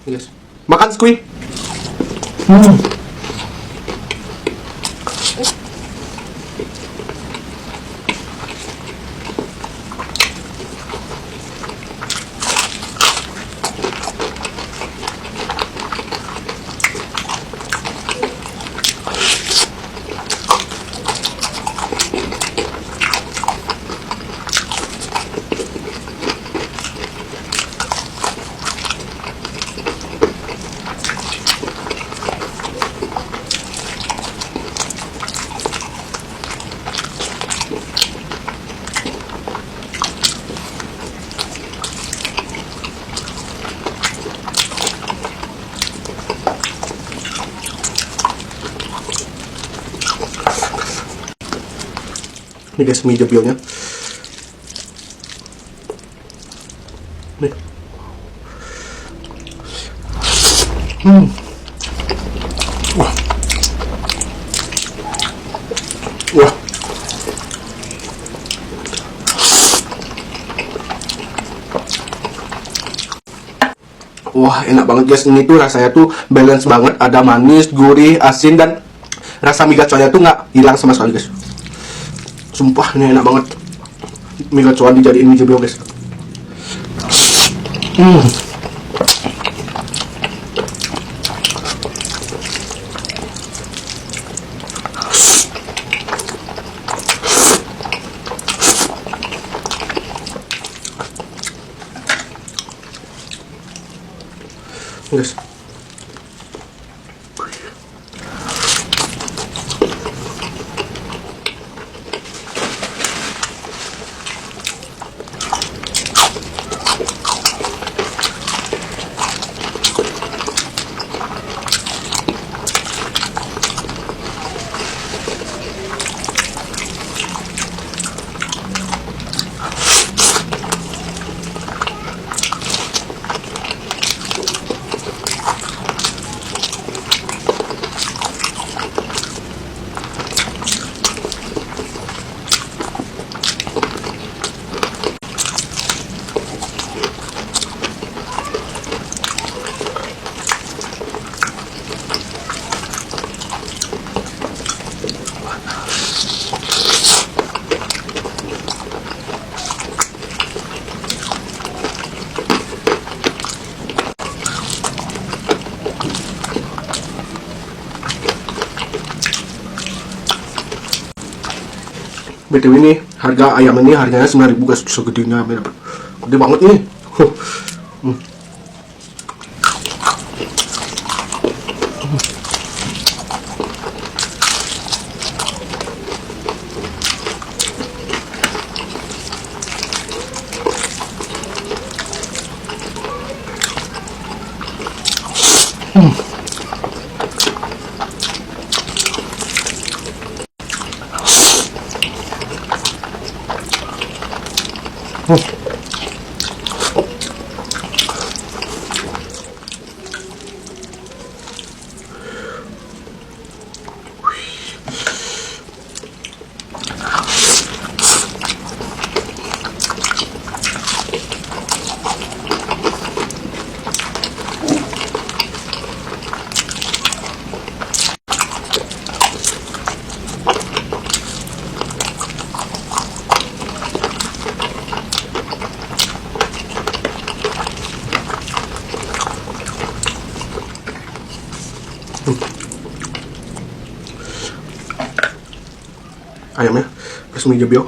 Guys, makan squid. Ini guys, mie jebionya. Nih. Wah. Wah. Wah, enak banget guys. Ini tuh rasanya tuh balance banget. Ada manis, gurih, asin, dan rasa mie gacoannya tuh nggak hilang sama sekali guys. Sumpah, ini enak banget. Mie gacoan dijadiin mie jebio guys. Guys, BTW ini harga ayam ini harganya 9.000 guys, segedenya gede banget nih. Ayamnya resmi jebio.